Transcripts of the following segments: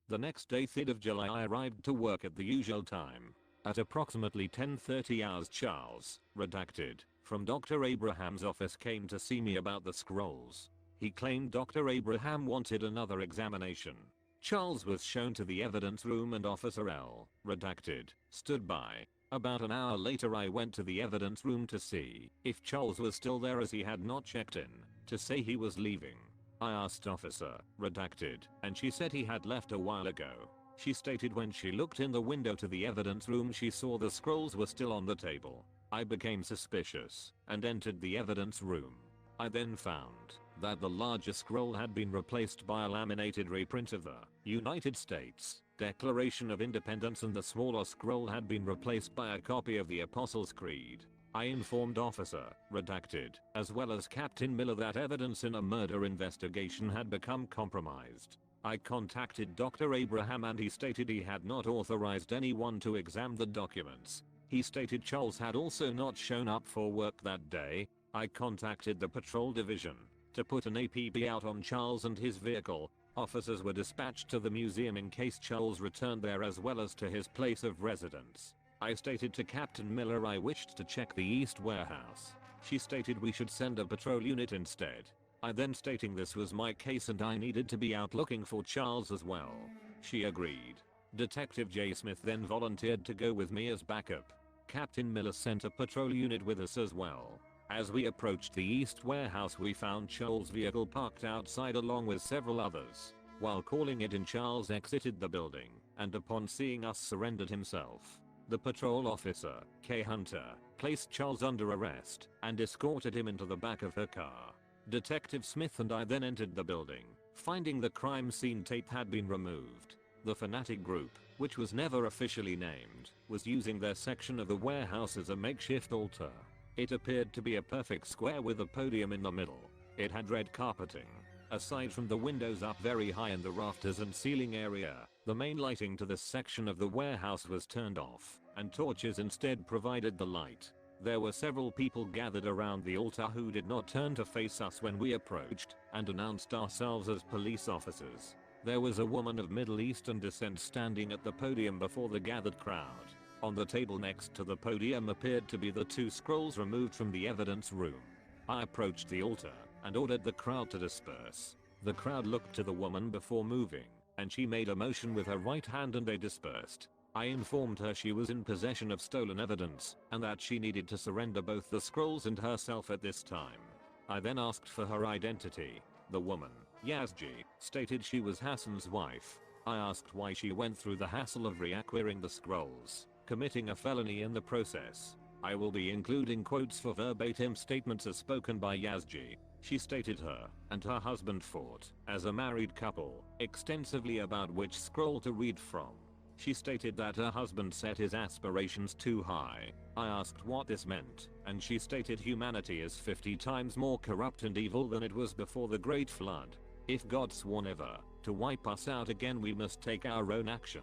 The next day, 3rd of July, I arrived to work at the usual time. At approximately 10:30 hours, Charles, redacted, from Dr. Abraham's office came to see me about the scrolls. He claimed Dr. Abraham wanted another examination. Charles was shown to the evidence room and Officer L, redacted, stood by. About an hour later, I went to the evidence room to see if Charles was still there, as he had not checked in to say he was leaving. I asked Officer, redacted, and she said he had left a while ago. She stated when she looked in the window to the evidence room, she saw the scrolls were still on the table. I became suspicious and entered the evidence room. I then found that the larger scroll had been replaced by a laminated reprint of the United States Declaration of Independence, and the smaller scroll had been replaced by a copy of the Apostles' Creed. I informed Officer, redacted, as well as Captain Miller, that evidence in a murder investigation had become compromised. I contacted Dr. Abraham and he stated he had not authorized anyone to examine the documents. He stated Charles had also not shown up for work that day. I contacted the patrol division to put an APB out on Charles and his vehicle. Officers were dispatched to the museum in case Charles returned there, as well as to his place of residence. I stated to Captain Miller I wished to check the East Warehouse. She stated we should send a patrol unit instead. I then stating this was my case and I needed to be out looking for Charles as well. She agreed. Detective J. Smith then volunteered to go with me as backup. Captain Miller sent a patrol unit with us as well. As we approached the East Warehouse, we found Charles' vehicle parked outside along with several others. While calling it in, Charles exited the building and upon seeing us surrendered himself. The patrol officer, K. Hunter, placed Charles under arrest and escorted him into the back of her car. Detective Smith and I then entered the building, finding the crime scene tape had been removed. The fanatic group, which was never officially named, was using their section of the warehouse as a makeshift altar. It appeared to be a perfect square with a podium in the middle. It had red carpeting. Aside from the windows up very high in the rafters and ceiling area, the main lighting to this section of the warehouse was turned off, and torches instead provided the light. There were several people gathered around the altar who did not turn to face us when we approached and announced ourselves as police officers. There was a woman of Middle Eastern descent standing at the podium before the gathered crowd. On the table next to the podium appeared to be the two scrolls removed from the evidence room. I approached the altar and ordered the crowd to disperse. The crowd looked to the woman before moving, and she made a motion with her right hand and they dispersed. I informed her she was in possession of stolen evidence and that she needed to surrender both the scrolls and herself at this time. I then asked for her identity. The woman, Yazji, stated she was Hassan's wife. I asked why she went through the hassle of reacquiring the scrolls, committing a felony in the process. I will be including quotes for verbatim statements as spoken by Yazji. She stated her and her husband fought as a married couple extensively about which scroll to read from. She stated that her husband set his aspirations too high. I asked what this meant, and she stated humanity is 50 times more corrupt and evil than it was before the Great Flood. If God swore never to wipe us out again, we must take our own action.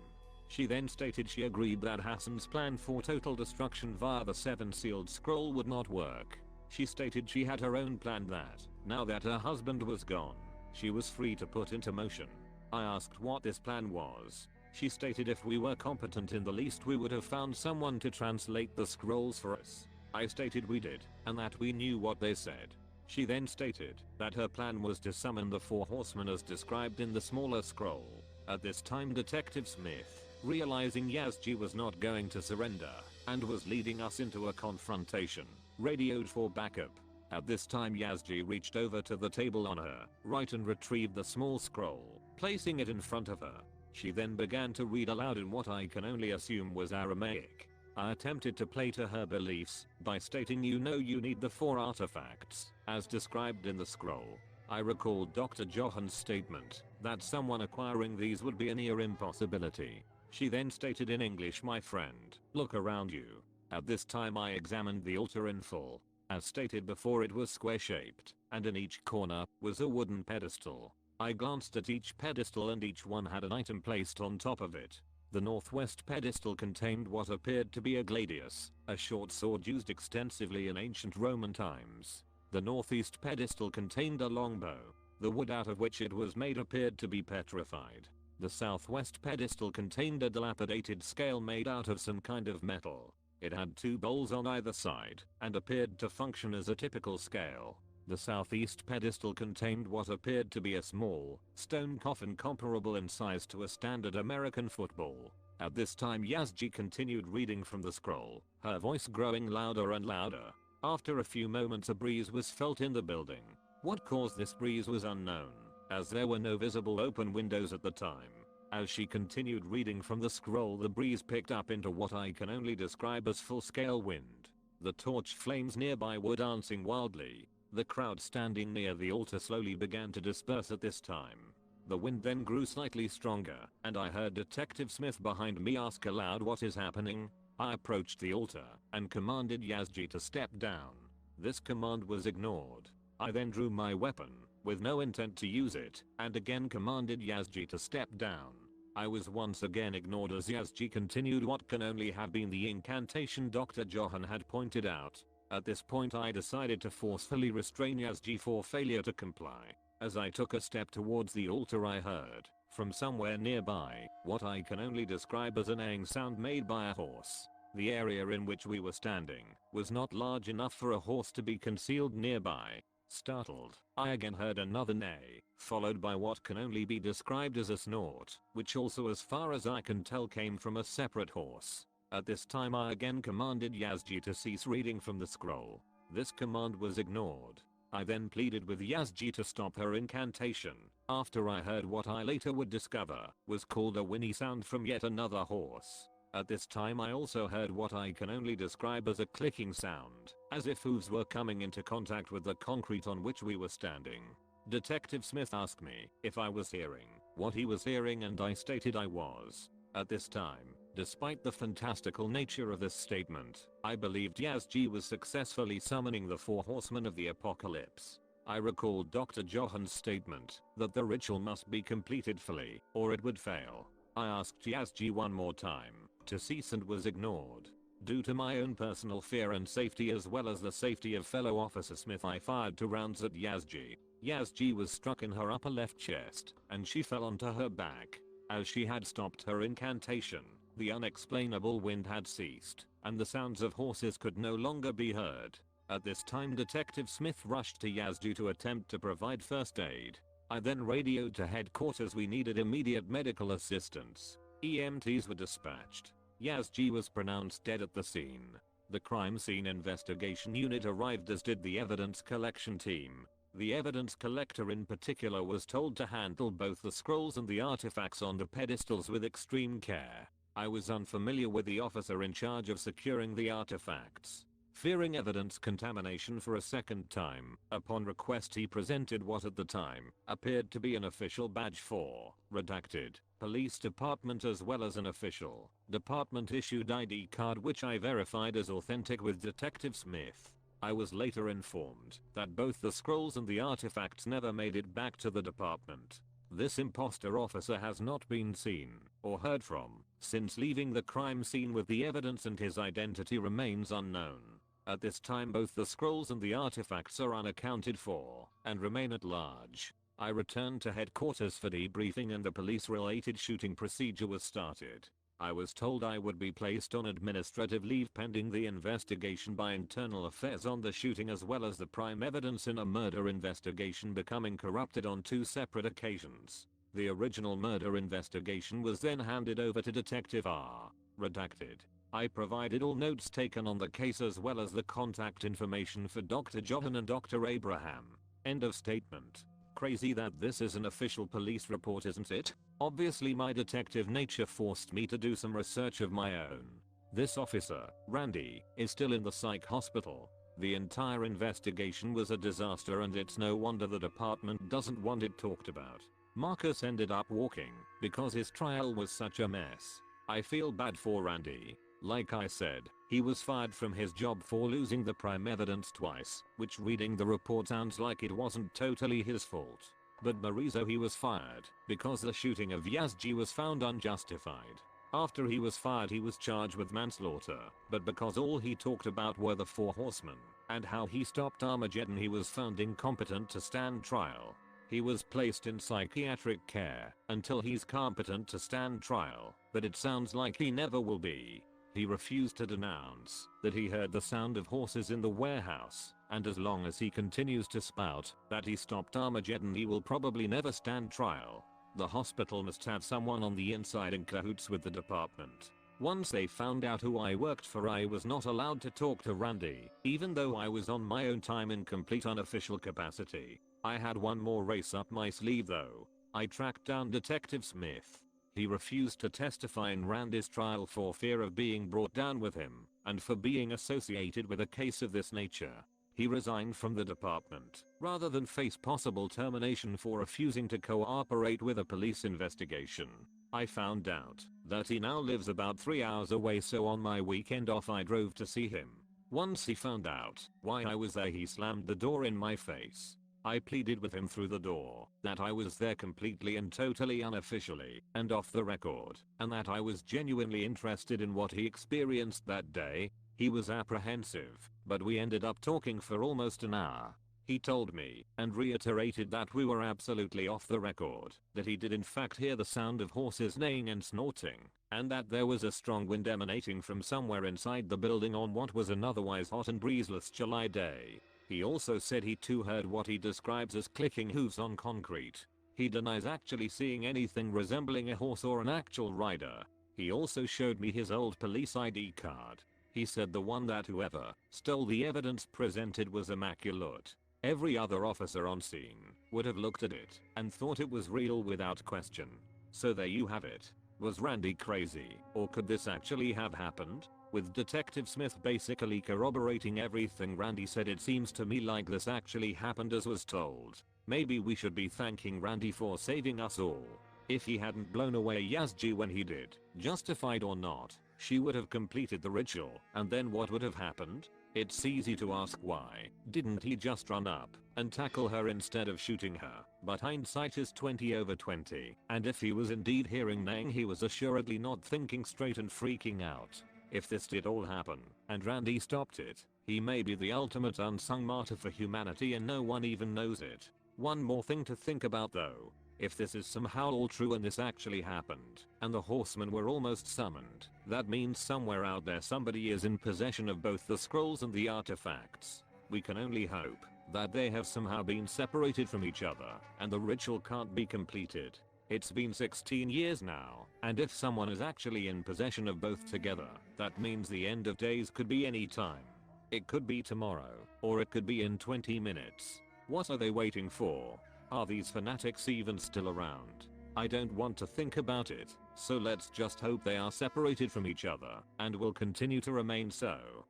She then stated she agreed that Hassan's plan for total destruction via the 7 sealed scroll would not work. She stated she had her own plan that, now that her husband was gone, she was free to put into motion. I asked what this plan was. She stated if we were competent in the least we would have found someone to translate the scrolls for us. I stated we did, and that we knew what they said. She then stated that her plan was to summon the 4 horsemen as described in the smaller scroll. At this time, Detective Smith, realizing Yazji was not going to surrender and was leading us into a confrontation, radioed for backup. At this time, Yazji reached over to the table on her right and retrieved the small scroll, placing it in front of her. She then began to read aloud in what I can only assume was Aramaic. I attempted to play to her beliefs by stating you need the 4 artifacts as described in the scroll. I recalled Dr. Johan's statement that someone acquiring these would be a near impossibility. She then stated in English, my friend, look around you. At this time I examined the altar in full. As stated before, it was square shaped, and in each corner was a wooden pedestal. I glanced at each pedestal and each one had an item placed on top of it. The northwest pedestal contained what appeared to be a gladius, a short sword used extensively in ancient Roman times. The northeast pedestal contained a longbow. The wood out of which it was made appeared to be petrified. The southwest pedestal contained a dilapidated scale made out of some kind of metal. It had 2 bowls on either side and appeared to function as a typical scale. The southeast pedestal contained what appeared to be a small, stone coffin comparable in size to a standard American football. At this time Yazji continued reading from the scroll, her voice growing louder and louder. After a few moments a breeze was felt in the building. What caused this breeze was unknown, as there were no visible open windows at the time. As she continued reading from the scroll, the breeze picked up into what I can only describe as full-scale wind. The torch flames nearby were dancing wildly. The crowd standing near the altar slowly began to disperse at this time. The wind then grew slightly stronger, and I heard Detective Smith behind me ask aloud, "What is happening?" I approached the altar and commanded Yazji to step down. This command was ignored. I then drew my weapon, with no intent to use it, and again commanded Yazji to step down. I was once again ignored as Yazji continued what can only have been the incantation Dr. Johan had pointed out. At this point I decided to forcefully restrain Yazji for failure to comply. As I took a step towards the altar I heard, from somewhere nearby, what I can only describe as a neighing sound made by a horse. The area in which we were standing was not large enough for a horse to be concealed nearby. Startled, I again heard another neigh, followed by what can only be described as a snort, which also as far as I can tell came from a separate horse. At this time I again commanded Yazji to cease reading from the scroll. This command was ignored. I then pleaded with Yazji to stop her incantation, after I heard what I later would discover was called a whinny sound from yet another horse. At this time I also heard what I can only describe as a clicking sound, as if hooves were coming into contact with the concrete on which we were standing. Detective Smith asked me if I was hearing what he was hearing, and I stated I was. At this time, despite the fantastical nature of this statement, I believed Yazji was successfully summoning the 4 horsemen of the apocalypse. I recalled Dr. Johan's statement that the ritual must be completed fully or it would fail. I asked Yazji one more time to cease and was ignored. Due to my own personal fear and safety as well as the safety of fellow officer Smith, I fired 2 rounds at Yazji. Yazji was struck in her upper left chest and she fell onto her back. As she had stopped her incantation, the unexplainable wind had ceased, and the sounds of horses could no longer be heard. At this time Detective Smith rushed to Yazji to attempt to provide first aid. I then radioed to headquarters we needed immediate medical assistance. EMTs were dispatched. Yazji was pronounced dead at the scene. The crime scene investigation unit arrived, as did the evidence collection team. The evidence collector in particular was told to handle both the scrolls and the artifacts on the pedestals with extreme care. I was unfamiliar with the officer in charge of securing the artifacts. Fearing evidence contamination for a second time, upon request he presented what at the time appeared to be an official badge for redacted police department as well as an official department issued ID card, which I verified as authentic with Detective Smith. I was later informed that both the scrolls and the artifacts never made it back to the department. This imposter officer has not been seen or heard from since leaving the crime scene, with the evidence and his identity remains unknown. At this time both the scrolls and the artifacts are unaccounted for and remain at large. I returned to headquarters for debriefing and the police-related shooting procedure was started. I was told I would be placed on administrative leave pending the investigation by Internal Affairs on the shooting, as well as the prime evidence in a murder investigation becoming corrupted on 2 separate occasions. The original murder investigation was then handed over to Detective R. Redacted. I provided all notes taken on the case as well as the contact information for Dr. Johan and Dr. Abraham. End of statement. Crazy that this is an official police report, isn't it? Obviously my detective nature forced me to do some research of my own. This officer, Randy, is still in the psych hospital. The entire investigation was a disaster and it's no wonder the department doesn't want it talked about. Marcus ended up walking because his trial was such a mess. I feel bad for Randy. Like I said, he was fired from his job for losing the prime evidence twice, which reading the report sounds like it wasn't totally his fault. But Marizo, he was fired because the shooting of Yazji was found unjustified. After he was fired he was charged with manslaughter, but because all he talked about were the 4 horsemen and how he stopped Armageddon, he was found incompetent to stand trial. He was placed in psychiatric care until he's competent to stand trial, but it sounds like he never will be. He refused to denounce that he heard the sound of horses in the warehouse, and as long as he continues to spout that he stopped Armageddon, he will probably never stand trial. The hospital must have someone on the inside in cahoots with the department. Once they found out who I worked for, I was not allowed to talk to Randy, even though I was on my own time in complete unofficial capacity. I had one more race up my sleeve though. I tracked down Detective Smith. He refused to testify in Randy's trial for fear of being brought down with him, and for being associated with a case of this nature. He resigned from the department, rather than face possible termination for refusing to cooperate with a police investigation. I found out that he now lives about 3 hours away, so on my weekend off I drove to see him. Once he found out why I was there, he slammed the door in my face. I pleaded with him through the door that I was there completely and totally unofficially and off the record, and that I was genuinely interested in what he experienced that day. He was apprehensive, but we ended up talking for almost an hour. He told me and reiterated that we were absolutely off the record, that he did in fact hear the sound of horses neighing and snorting, and that there was a strong wind emanating from somewhere inside the building on what was an otherwise hot and breezeless July day. He also said he too heard what he describes as clicking hooves on concrete. He denies actually seeing anything resembling a horse or an actual rider. He also showed me his old police ID card. He said the one that whoever stole the evidence presented was immaculate. Every other officer on scene would have looked at it and thought it was real without question. So there you have it. Was Randy crazy, or could this actually have happened? With Detective Smith basically corroborating everything Randy said, it seems to me like this actually happened as was told. Maybe we should be thanking Randy for saving us all. If he hadn't blown away Yazji when he did, justified or not, she would have completed the ritual, and then what would have happened? It's easy to ask why didn't he just run up and tackle her instead of shooting her, but hindsight is 20/20, and if he was indeed hearing neighing, he was assuredly not thinking straight and freaking out. If this did all happen, and Randy stopped it, he may be the ultimate unsung martyr for humanity and no one even knows it. One more thing to think about though. If this is somehow all true and this actually happened, and the horsemen were almost summoned, that means somewhere out there somebody is in possession of both the scrolls and the artifacts. We can only hope that they have somehow been separated from each other, and the ritual can't be completed. It's been 16 years now, and if someone is actually in possession of both together, that means the end of days could be any time. It could be tomorrow, or it could be in 20 minutes. What are they waiting for? Are these fanatics even still around? I don't want to think about it, so let's just hope they are separated from each other, and will continue to remain so.